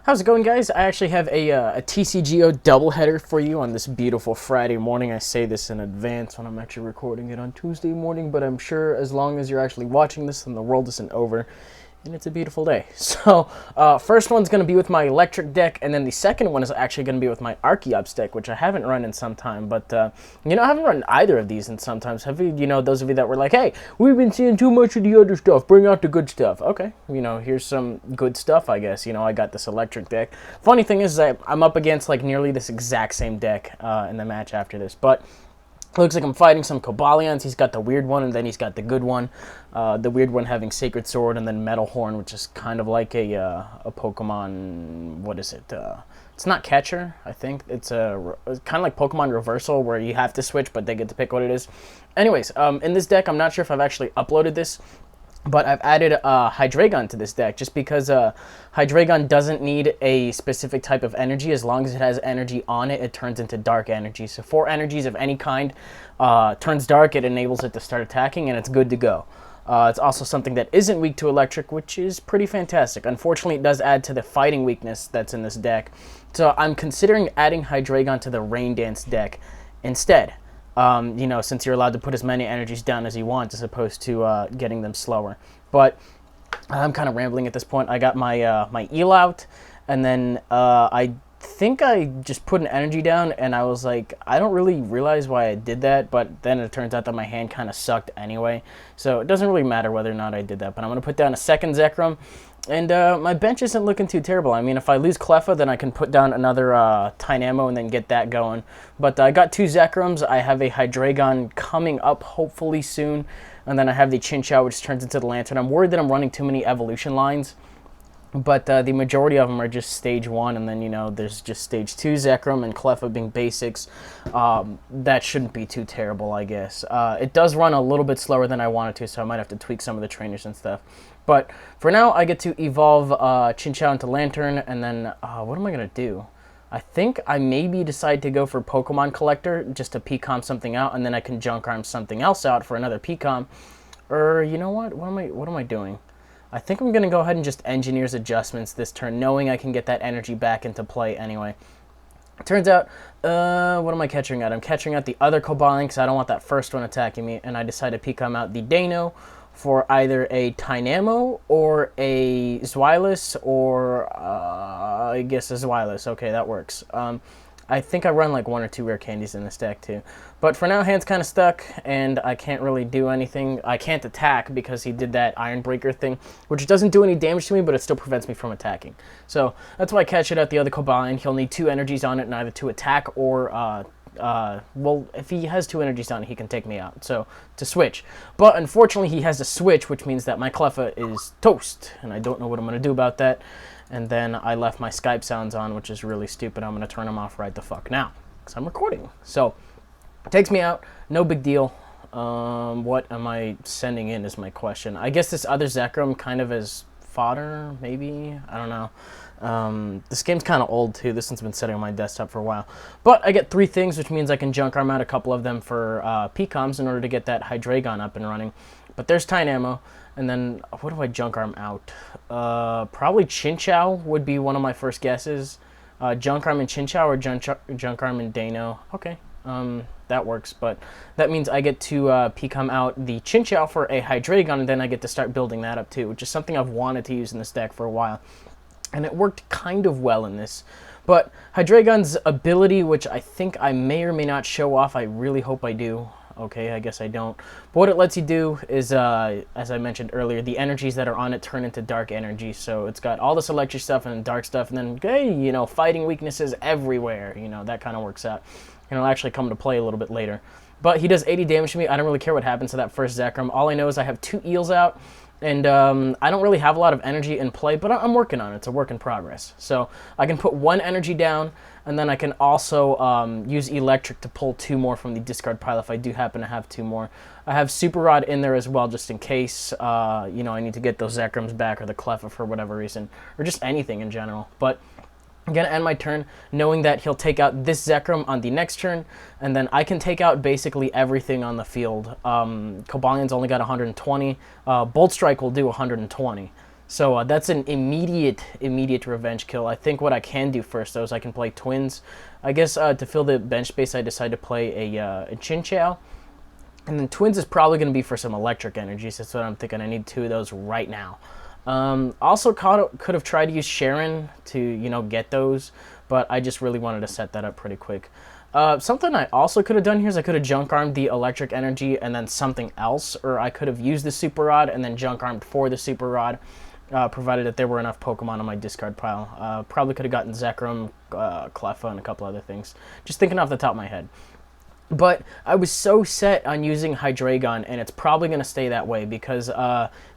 How's it going, guys? I actually have a TCGO doubleheader for you on this beautiful Friday morning. I say this in advance when I'm actually recording it on Tuesday morning, but I'm sure as long as you're actually watching this, then the world isn't over, and it's a beautiful day. So, first one's going to be with my electric deck, and then the second one is actually going to be with my Archeops deck, which I haven't run in some time, but, I haven't run either of these in some time. Have you, those of you that were like, hey, we've been seeing too much of the other stuff, bring out the good stuff. Okay, here's some good stuff, I guess. I got this electric deck. Funny thing is that I'm up against, like, nearly this exact same deck in the match after this, but looks like I'm fighting some Cobalions. He's got the weird one, and then he's got the good one. The weird one having Sacred Sword, and then Metal Horn, which is kind of like a Pokemon. What is it? It's not Catcher, I think. It's kind of like Pokemon Reversal, where you have to switch, but they get to pick what it is. Anyways, in this deck, I'm not sure if I've actually uploaded this, but I've added Hydreigon to this deck just because Hydreigon doesn't need a specific type of energy. As long as it has energy on it, it turns into dark energy. So 4 energies of any kind turns dark, it enables it to start attacking, and it's good to go. It's also something that isn't weak to electric, which is pretty fantastic. Unfortunately, it does add to the fighting weakness that's in this deck. So I'm considering adding Hydreigon to the Rain Dance deck instead. Since you're allowed to put as many energies down as you want as opposed to getting them slower. But I'm kind of rambling at this point. I got my my eel out, and then I think I just put an energy down, and I was like, I don't really realize why I did that, but then it turns out that my hand kind of sucked anyway. So it doesn't really matter whether or not I did that, but I'm going to put down a second Zekrom. And my bench isn't looking too terrible. I mean, if I lose Cleffa, then I can put down another Dynamo and then get that going. But I got 2 Zekroms. I have a Hydreigon coming up hopefully soon. And then I have the Chinchou, which turns into the Lantern. I'm worried that I'm running too many evolution lines. But the majority of them are just stage 1, and then, there's just stage 2 Zekrom and Cleffa being basics. That shouldn't be too terrible, I guess. It does run a little bit slower than I wanted to, so I might have to tweak some of the trainers and stuff. But for now, I get to evolve Chinchou into Lantern, and then what am I going to do? I think I maybe decide to go for Pokemon Collector just to P-Com something out, and then I can Junk Arm something else out for another P-Com. Or, you know what? What am I doing? I think I'm going to go ahead and just Engineer's Adjustments this turn, knowing I can get that energy back into play anyway. Turns out, what am I catching at? I'm catching at the other Cobalion because I don't want that first one attacking me, and I decided to P-Com out the Dynamo for either a Dynamo or a Zweilous, or I guess a Zweilous. Okay, that works. I think I run like 1 or 2 rare candies in this deck too. But for now, hand's kind of stuck, and I can't really do anything. I can't attack because he did that Iron Breaker thing, which doesn't do any damage to me, but it still prevents me from attacking. So that's why I catch it at the other Cobalion. He'll need 2 energies on it, neither to attack or well, if he has 2 energies on it, he can take me out, so to switch. But unfortunately, he has a switch, which means that my Cleffa is toast, and I don't know what I'm going to do about that. And then I left my Skype sounds on, which is really stupid. I'm going to turn them off right the fuck now, because I'm recording. So, it takes me out, no big deal. What am I sending in is my question. I guess this other Zekrom kind of as fodder, maybe? I don't know. This game's kind of old too. This one's been sitting on my desktop for a while. But I get 3 things, which means I can Junk Arm out a couple of them for P-Coms in order to get that Hydreigon up and running. But there's Dynamo, and then what do I Junk Arm out? Probably Chinchou would be one of my first guesses. Junk Arm and Chinchou, or Junk Arm and Dano. Okay, that works, but that means I get to P-Com out the Chinchou for a Hydreigon, and then I get to start building that up too, which is something I've wanted to use in this deck for a while. And it worked kind of well in this. But Hydreigon's ability, which I think I may or may not show off, I really hope I do. Okay, I guess I don't. But what it lets you do is, as I mentioned earlier, the energies that are on it turn into dark energy. So it's got all this electric stuff and dark stuff, and then, hey, fighting weaknesses everywhere. That kind of works out. And it'll actually come to play a little bit later. But he does 80 damage to me. I don't really care what happens to that first Zekrom. All I know is I have 2 eels out, and I don't really have a lot of energy in play, but I'm working on it. It's a work in progress. So I can put 1 energy down, and then I can also use Electric to pull 2 more from the discard pile if I do happen to have 2 more. I have Super Rod in there as well, just in case, I need to get those Zekroms back, or the Cleffa for whatever reason, or just anything in general. But I'm going to end my turn knowing that he'll take out this Zekrom on the next turn, and then I can take out basically everything on the field. Cobalion's only got 120. Bolt Strike will do 120. So that's an immediate revenge kill. I think what I can do first, though, is I can play Twins. I guess to fill the bench space, I decide to play a Chinchou. And then Twins is probably going to be for some electric energies. That's what I'm thinking. I need 2 of those right now. Also could have tried to use Sharon to, get those, but I just really wanted to set that up pretty quick. Something I also could have done here is I could have junk armed the electric energy and then something else, or I could have used the super rod and then junk armed for the super rod, provided that there were enough Pokemon on my discard pile. Probably could have gotten Zekrom, Cleffa, and a couple other things. Just thinking off the top of my head. But I was so set on using Hydreigon, and it's probably going to stay that way because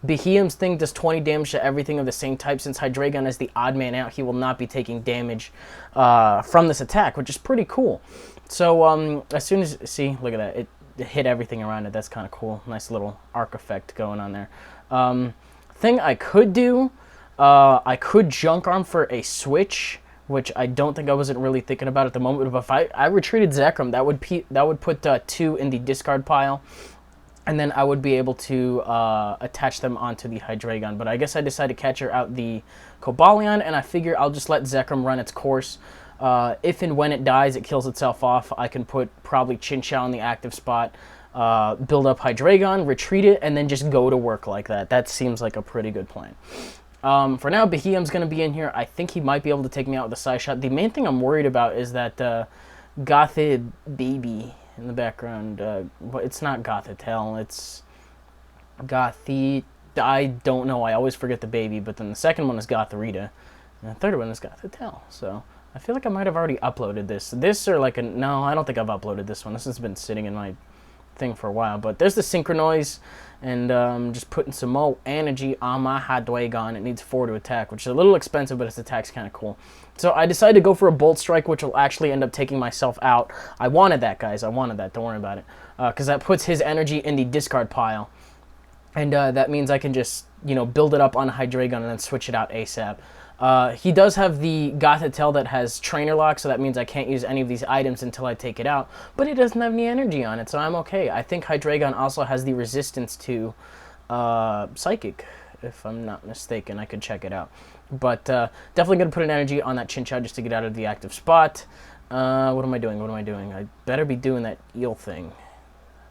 Beheeyem's thing does 20 damage to everything of the same type. Since Hydreigon is the odd man out, he will not be taking damage from this attack, which is pretty cool. So as soon as, see, look at that, it hit everything around it. That's kind of cool. Nice little arc effect going on there. Thing I could do, I could Junk Arm for a switch, which I don't think I wasn't really thinking about at the moment. But if I retreated Zekrom, that would put 2 in the discard pile, and then I would be able to attach them onto the Hydreigon. But I guess I decided to catch her out the Cobalion, and I figure I'll just let Zekrom run its course. If and when it dies, it kills itself off, I can put probably Chinchou in the active spot, build up Hydreigon, retreat it, and then just go to work like that. That seems like a pretty good plan. For now, Beheeyem's going to be in here. I think he might be able to take me out with a side shot. The main thing I'm worried about is that Gotha baby in the background. But it's not Gothitelle. It's Gothi. I don't know. I always forget the baby. But then the second one is Gotharita. And the third one is Gothitelle. So I feel like I might have already uploaded this. No, I don't think I've uploaded this one. This has been sitting in my thing for a while. But there's the Synchronoise. And just putting some more energy on my Hydreigon. It needs 4 to attack, which is a little expensive, but its attack's kind of cool. So I decided to go for a Bolt Strike, which will actually end up taking myself out. I wanted that, guys. I wanted that. Don't worry about it. Because that puts his energy in the discard pile. And that means I can just, build it up on Hydreigon and then switch it out ASAP. He does have the Gothitelle that has Trainer Lock, so that means I can't use any of these items until I take it out. But it doesn't have any energy on it, so I'm okay. I think Hydreigon also has the resistance to Psychic, if I'm not mistaken. I could check it out. But definitely going to put an energy on that Chinchou just to get out of the active spot. What am I doing? I better be doing that eel thing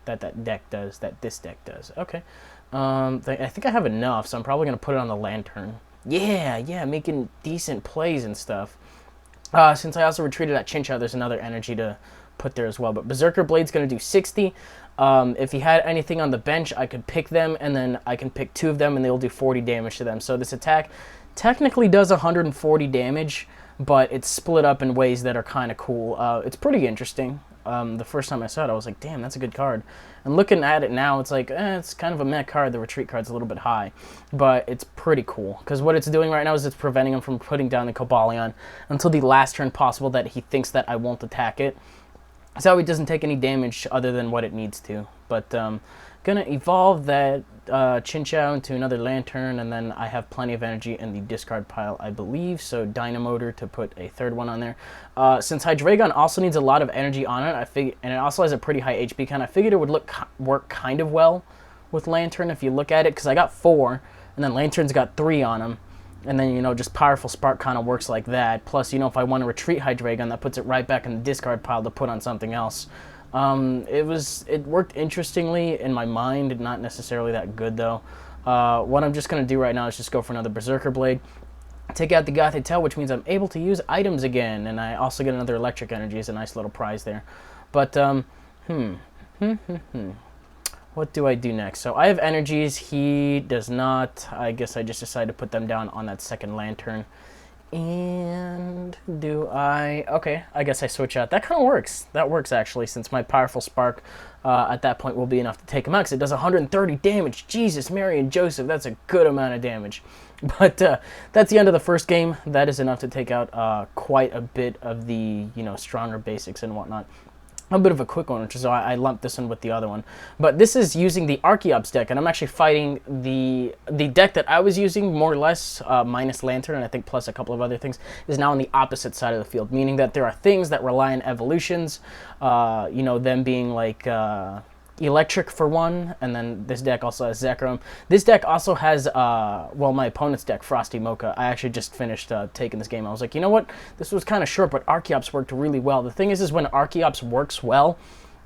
that deck does, that this deck does. Okay. I think I have enough, so I'm probably going to put it on the Lantern. Yeah, making decent plays and stuff. Since I also retreated at Chinchou, there's another energy to put there as well. But Berserker Blade's going to do 60. If he had anything on the bench, I could pick them, and then I can pick 2 of them, and they'll do 40 damage to them. So this attack technically does 140 damage, but it's split up in ways that are kind of cool. It's pretty interesting. The first time I saw it, I was like, damn, that's a good card. And looking at it now, it's like, it's kind of a meh card. The retreat card's a little bit high. But it's pretty cool. Because what it's doing right now is it's preventing him from putting down the Cobalion until the last turn possible that he thinks that I won't attack it. So it doesn't take any damage other than what it needs to. But gonna evolve that Chinchou into another Lantern, and then I have plenty of energy in the discard pile, I believe. So Dynamo to put a 3rd one on there. Since Hydreigon also needs a lot of energy on it, and it also has a pretty high HP count, I figured it would work kind of well with Lantern if you look at it, because I got 4, and then Lantern's got 3 on them. And then, just Powerful Spark kind of works like that. Plus, if I want to retreat Hydreigon, that puts it right back in the discard pile to put on something else. It worked interestingly in my mind, not necessarily that good though. What I'm just going to do right now is just go for another Berserker Blade. Take out the Gothitelle, which means I'm able to use items again, and I also get another Electric Energy as a nice little prize there. But, what do I do next? So I have energies, he does not. I guess I just decided to put them down on that 2nd Lantern. And okay, I guess I switch out. That kind of works. That works actually, since my Powerful Spark at that point will be enough to take him out, because it does 130 damage. Jesus, Mary and Joseph, that's a good amount of damage. But that's the end of the first game. That is enough to take out quite a bit of the, stronger basics and whatnot. A bit of a quick one, which is why I lumped this one with the other one. But this is using the Archeops deck, and I'm actually fighting the deck that I was using, more or less, minus Lantern, and I think plus a couple of other things, is now on the opposite side of the field, meaning that there are things that rely on evolutions, them being like electric for 1, and then this deck also has Zekrom. This deck also has, well, my opponent's deck, Frosty Mocha. I actually just finished taking this game. I was like, you know what? This was kind of short, but Archeops worked really well. The thing is when Archeops works well,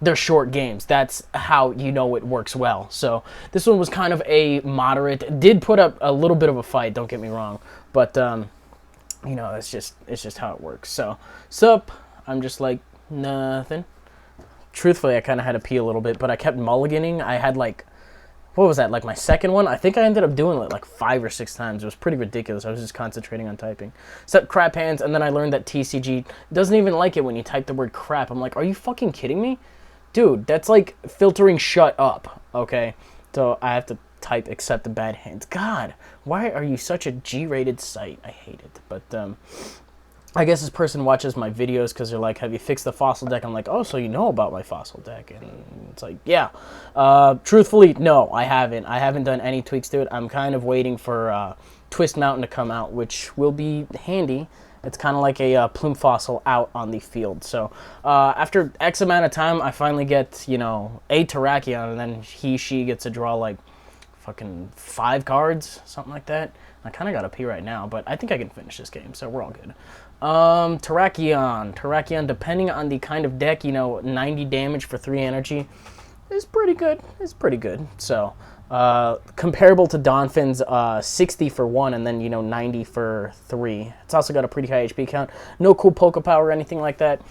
they're short games. That's how you know it works well. So this one was kind of a moderate. It did put up a little bit of a fight, don't get me wrong. But, you know, it's just how it works. So, sup, I'm just like, nothing. Truthfully, I kind of had to pee a little bit, but I kept mulliganing. I had like, what was that, like my second one? I think I ended up doing it like 5 or 6 times. It was pretty ridiculous. I was just concentrating on typing. Set crap hands, and then I learned that TCG doesn't even like it when you type the word crap. I'm like, are you fucking kidding me? Dude, that's like filtering shut up, okay? So I have to type accept the bad hands. God, why are you such a G-rated site? I hate it, but, I guess this person watches my videos because they're like, have you fixed the fossil deck? I'm like, oh, so you know about my fossil deck. And it's like, yeah. Truthfully, no, I haven't. I haven't done any tweaks to it. I'm kind of waiting for Twist Mountain to come out, which will be handy. It's kind of like a plume fossil out on the field. So after X amount of time, I finally get, you know, a Terrakion, and then she gets to draw like fucking 5 cards, something like that. I kind of got to pee right now, but I think I can finish this game, so we're all good. Terrakion, depending on the kind of deck, you know, 90 damage for 3 energy is pretty good. It's pretty good. So, comparable to Donphin's 60 for 1 and then, you know, 90 for 3. It's also got a pretty high HP count. No cool Poké Power or anything like that.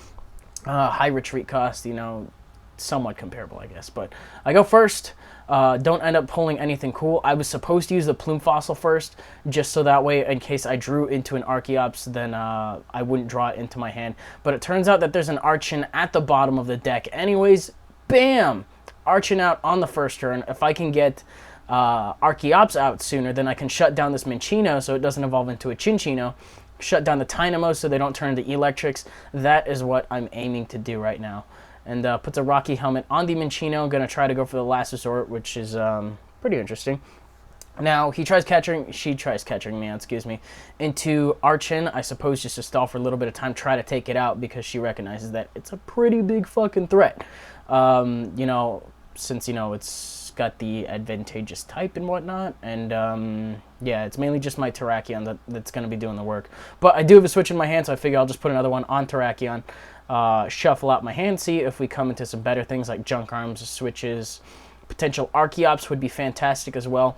High retreat cost, you know, somewhat comparable, I guess. But I go first. Don't end up pulling anything cool. I was supposed to use the Plume Fossil first, just so that way, in case I drew into an Archeops, then I wouldn't draw it into my hand. But it turns out that there's an Archon at the bottom of the deck. Anyways, bam! Archon out on the first turn. If I can get Archeops out sooner, then I can shut down this Minccino so it doesn't evolve into a Chinchino. Shut down the Dynamo so they don't turn into Electrics. That is what I'm aiming to do right now. And puts a Rocky Helmet on the Minccino. Going to try to go for the Last Resort, which is pretty interesting. Now, she tries catching me, excuse me, into Archon, I suppose just to stall for a little bit of time, try to take it out because she recognizes that it's a pretty big fucking threat. You know, since, you know, it's got the advantageous type and whatnot, and yeah, it's mainly just my Terrakion that's going to be doing the work. But I do have a switch in my hand, so I figure I'll just put another one on Terrakion. Shuffle out my hand, see if we come into some better things like Junk Arms, switches. Potential Archeops would be fantastic as well.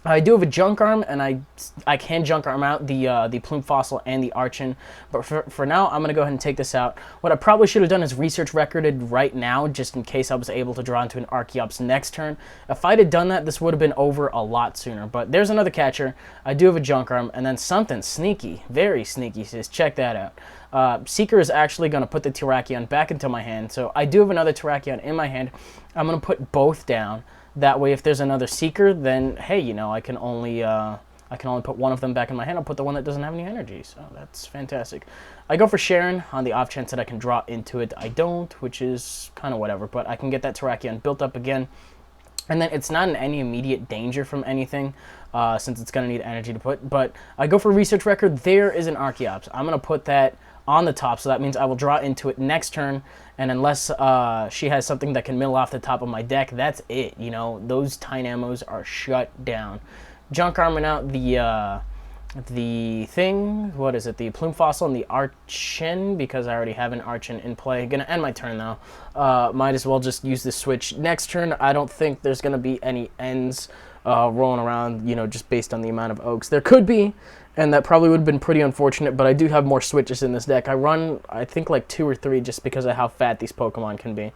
I do have a Junk Arm, and I can Junk Arm out the Plume Fossil and the Archon, but for now, I'm going to go ahead and take this out. What I probably should have done is research recorded right now, just in case I was able to draw into an Archeops next turn. If I'd have done that, this would have been over a lot sooner, but there's another catcher. I do have a Junk Arm, and then something sneaky, very sneaky, sis. Check that out. Seeker is actually going to put the Terrakion back into my hand, so I do have another Terrakion in my hand. I'm going to put both down. That way, if there's another Seeker, then, hey, you know, I can only put one of them back in my hand. I'll put the one that doesn't have any energy, so that's fantastic. I go for Sharon on the off chance that I can draw into it. I don't, which is kind of whatever, but I can get that Terrakion built up again. And then it's not in any immediate danger from anything, since it's going to need energy to put. But I go for Research Record. There is an Archeops. I'm going to put that on the top, so that means I will draw into it next turn, and unless she has something that can mill off the top of my deck, that's it. You know, those Dynamos are shut down. Junk Arming out the thing, what is it, the Plume Fossil and the Archon, because I already have an Archon in play. Gonna end my turn though. Might as well just use this switch next turn. I don't think there's gonna be any ends rolling around, you know, just based on the amount of oaks. There could be, and that probably would have been pretty unfortunate, but I do have more switches in this deck. I run, I think, like 2 or 3 just because of how fat these Pokemon can be.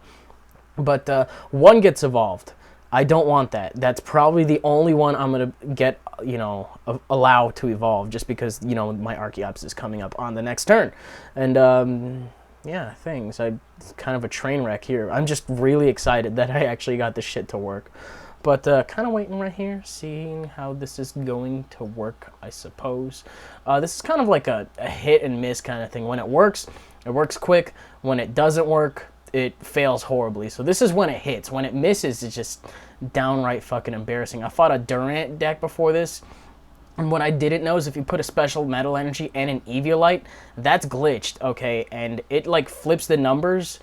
But one gets evolved. I don't want that. That's probably the only one I'm going to get, you know, allow to evolve, just because, you know, my Archeops is coming up on the next turn. And, yeah, it's kind of a train wreck here. I'm just really excited that I actually got this shit to work. But kind of waiting right here, seeing how this is going to work, I suppose. This is kind of like a hit and miss kind of thing. When it works quick. When it doesn't work, it fails horribly. So this is when it hits. When it misses, it's just downright fucking embarrassing. I fought a Durant deck before this, and what I didn't know is if you put a special metal energy and an Eviolite, that's glitched, okay? And it, like, flips the numbers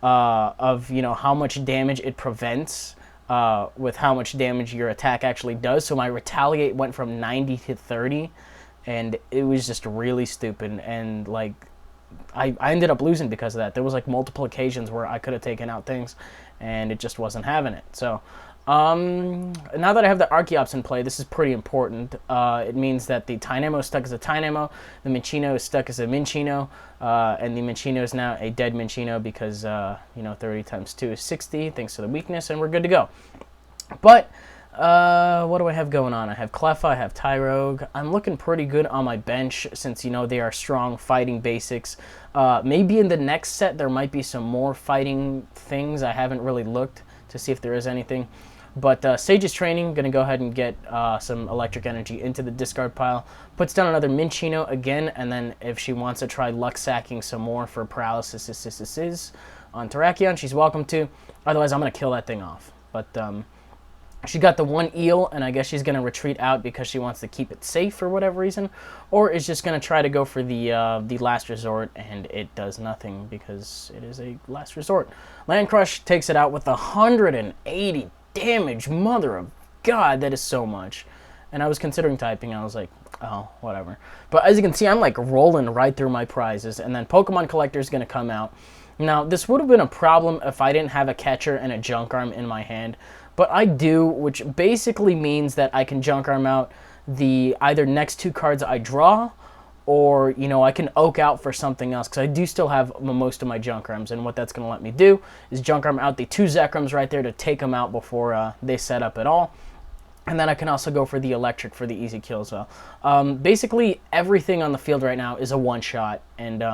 of, you know, how much damage it prevents with how much damage your attack actually does. So my retaliate went from 90 to 30, and it was just really stupid. And like, I ended up losing because of that. There was like multiple occasions where I could have taken out things, and it just wasn't having it. So now that I have the Archeops in play, this is pretty important. It means that the Dynamo is stuck as a Dynamo, the Minccino is stuck as a Minccino, and the Minccino is now a dead Minccino because, you know, 30 times 2 is 60, thanks to the weakness, and we're good to go. But what do I have going on? I have Cleffa, I have Tyrogue. I'm looking pretty good on my bench since, you know, they are strong fighting basics. Maybe in the next set there might be some more fighting things. I haven't really looked to see if there is anything. But Sage's Training, going to go ahead and get some electric energy into the discard pile. Puts down another Minccino again, and then if she wants to try luck sacking some more for paralysis on Terrakion, she's welcome to. Otherwise, I'm going to kill that thing off. But she got the one eel, and I guess she's going to retreat out because she wants to keep it safe for whatever reason. Or is just going to try to go for the last resort, and it does nothing because it is a last resort. Land Crush takes it out with 180 damage. Mother of God, that is so much. And I was considering typing, I was like, oh, whatever. But as you can see, I'm like rolling right through my prizes, and then Pokemon Collector is going to come out. Now, this would have been a problem if I didn't have a catcher and a junk arm in my hand, but I do, which basically means that I can junk arm out the either next two cards I draw, or, you know, I can oak out for something else, because I do still have most of my junk arms, and what that's going to let me do is junk arm out the two Zekrams right there to take them out before they set up at all. And then I can also go for the electric for the easy kill as well. Basically, everything on the field right now is a one-shot, and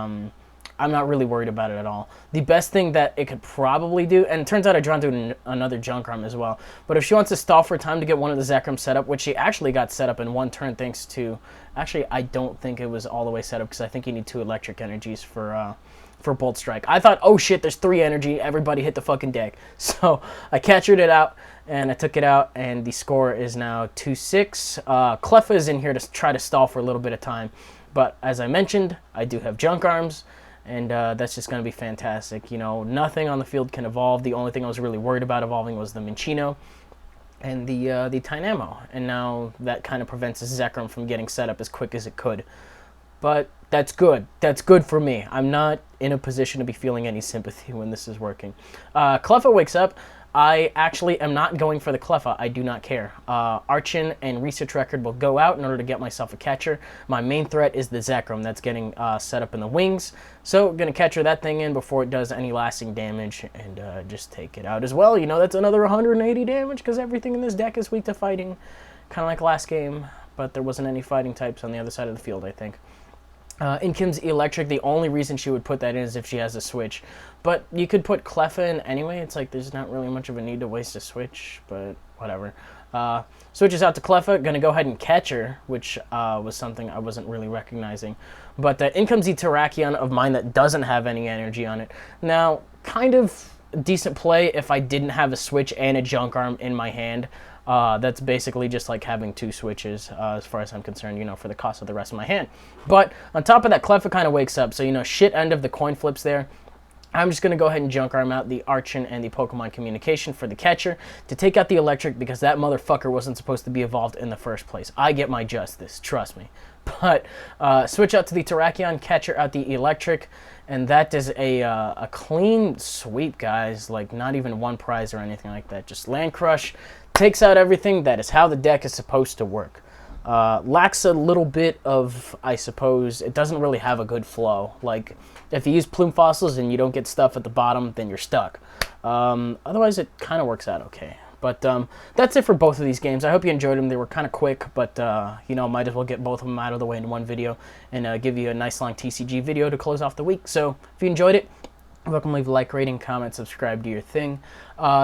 I'm not really worried about it at all. The best thing that it could probably do, and it turns out I drawn to another junk arm as well, but if she wants to stall for time to get one of the Zekrams set up, which she actually got set up in one turn thanks to, actually I don't think it was all the way set up because I think you need 2 electric energies for Bolt Strike. I thought, oh shit, there's 3 energy, everybody hit the fucking deck. So I captured it out, and I took it out, and the score is now 2-6. Cleffa is in here to try to stall for a little bit of time, but as I mentioned, I do have junk arms, and that's just going to be fantastic. You know, nothing on the field can evolve. The only thing I was really worried about evolving was the Minccino and the Dynamo, and now that kind of prevents the Zekrom from getting set up as quick as it could. But that's good. That's good for me. I'm not in a position to be feeling any sympathy when this is working. Cleffa wakes up. I actually am not going for the Cleffa. I do not care. Archon and Research Record will go out in order to get myself a catcher. My main threat is the Zekrom that's getting set up in the wings. So I'm going to catcher that thing in before it does any lasting damage and just take it out as well. You know, that's another 180 damage because everything in this deck is weak to fighting. Kind of like last game, but there wasn't any fighting types on the other side of the field, I think. Inkim's Electric, the only reason she would put that in is if she has a switch. But you could put Cleffa in anyway. It's like there's not really much of a need to waste a switch, but whatever. Switches out to Cleffa. Going to go ahead and catch her, which was something I wasn't really recognizing. But in comes the Terrakion of mine that doesn't have any energy on it. Now, kind of decent play if I didn't have a switch and a junk arm in my hand. That's basically just like having 2 switches, as far as I'm concerned, you know, for the cost of the rest of my hand. But on top of that, Cleffa kind of wakes up, so, you know, shit end of the coin flips there. I'm just going to go ahead and junk arm out the Archon and the Pokemon Communication for the catcher to take out the electric because that motherfucker wasn't supposed to be evolved in the first place. I get my justice, trust me. But switch out to the Terrakion, catcher out the electric, and that is a clean sweep, guys. Like, not even one prize or anything like that. Just Land Crush, takes out everything. That is how the deck is supposed to work. Lacks a little bit of, I suppose, it doesn't really have a good flow. Like, if you use Plume Fossils and you don't get stuff at the bottom, then you're stuck. Otherwise, it kind of works out okay. But that's it for both of these games. I hope you enjoyed them. They were kind of quick, but, you know, might as well get both of them out of the way in one video and give you a nice long TCG video to close off the week. So, if you enjoyed it, welcome, leave a like, rating, comment, subscribe, do your thing.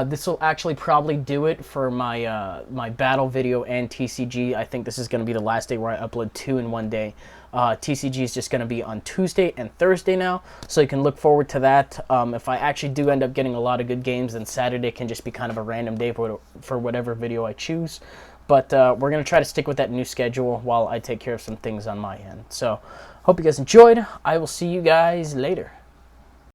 This will actually probably do it for my my battle video and TCG. I think this is going to be the last day where I upload 2 in one day. TCG is just going to be on Tuesday and Thursday now, so you can look forward to that. If I actually do end up getting a lot of good games, then Saturday can just be kind of a random day for whatever video I choose. But we're going to try to stick with that new schedule while I take care of some things on my end. So, hope you guys enjoyed. I will see you guys later.